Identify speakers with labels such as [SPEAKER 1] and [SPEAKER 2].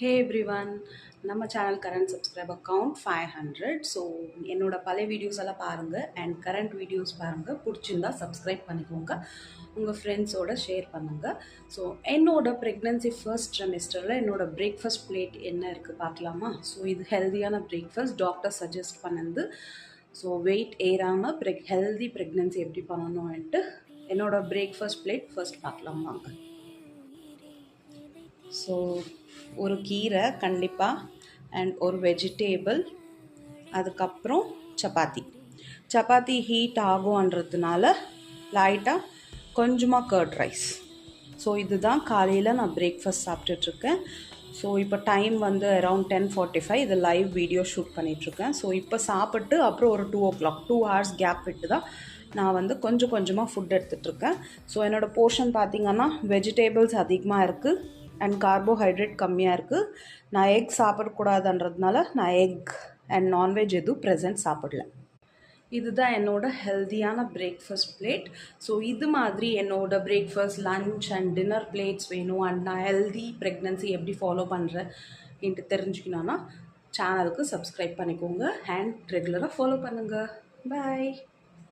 [SPEAKER 1] Hey everyone, நம்ம channel current subscriber count 500. So என்னோட பழைய வீடியோஸ் எல்லாம் பாருங்கள் அண்ட் கரண்ட் வீடியோஸ் பாருங்கள். பிடிச்சிருந்தா சப்ஸ்கிரைப் பண்ணிக்கோங்க, உங்கள் ஃப்ரெண்ட்ஸோட ஷேர் பண்ணுங்கள். ஸோ என்னோட ப்ரெக்னென்சி ஃபர்ஸ்ட் ட்ரெமிஸ்டரில் என்னோட பிரேக்ஃபாஸ்ட் பிளேட் என்ன இருக்குது பார்க்கலாமா? ஸோ இது ஹெல்தியான பிரேக்ஃபாஸ்ட் டாக்டர் சஜஸ்ட் பண்ணது. ஸோ வெயிட் ஏறாமல் ஹெல்தி ப்ரெக்னென்சி எப்படி பண்ணணும்ன்ட்டு என்னோட பிரேக்ஃபாஸ்ட் பிளேட் ஃபர்ஸ்ட் பார்க்கலாம் வாங்க. ஸோ ஒரு கீரை கண்டிப்பாக அண்ட் ஒரு வெஜிடேபிள், அதுக்கப்புறம் சப்பாத்தி ஹீட் ஆகும்ன்றதுனால லைட்டாக கொஞ்சமாக கர்ட் ரைஸ். ஸோ இதுதான் காலையில் நான் பிரேக்ஃபாஸ்ட் சாப்பிட்டுட்ருக்கேன். ஸோ இப்போ டைம் வந்து அரவுண்ட் 10:45. இது லைவ் வீடியோ ஷூட் பண்ணிகிட்ருக்கேன். ஸோ இப்போ சாப்பிட்டு அப்புறம் ஒரு 2 o'clock 2 hours கேப் விட்டு தான் நான் வந்து கொஞ்சம் கொஞ்சமாக ஃபுட் எடுத்துகிட்ருக்கேன். ஸோ என்னோடய போர்ஷன் பார்த்திங்கன்னா வெஜிடேபிள்ஸ் அதிகமாக இருக்குது அண்ட் கார்போஹைட்ரேட் கம்மியாக இருக்குது. நான் எக் சாப்பிடக்கூடாதுன்றதுனால நான் எக் அண்ட் நான்வெஜ் எதுவும் ப்ரெசென்ட் சாப்பிடல. இதுதான் என்னோடய ஹெல்தியான பிரேக்ஃபாஸ்ட் பிளேட். ஸோ இது மாதிரி என்னோடய breakfast, lunch and dinner plates வேணும் அண்ட் நான் ஹெல்தி ப்ரெக்னன்சி எப்படி ஃபாலோ பண்ணுறேன் என்று தெரிஞ்சுக்கணுன்னா சேனலுக்கு சப்ஸ்கிரைப் பண்ணிக்கோங்க அண்ட் ரெகுலராக ஃபாலோ பண்ணுங்கள். பாய்.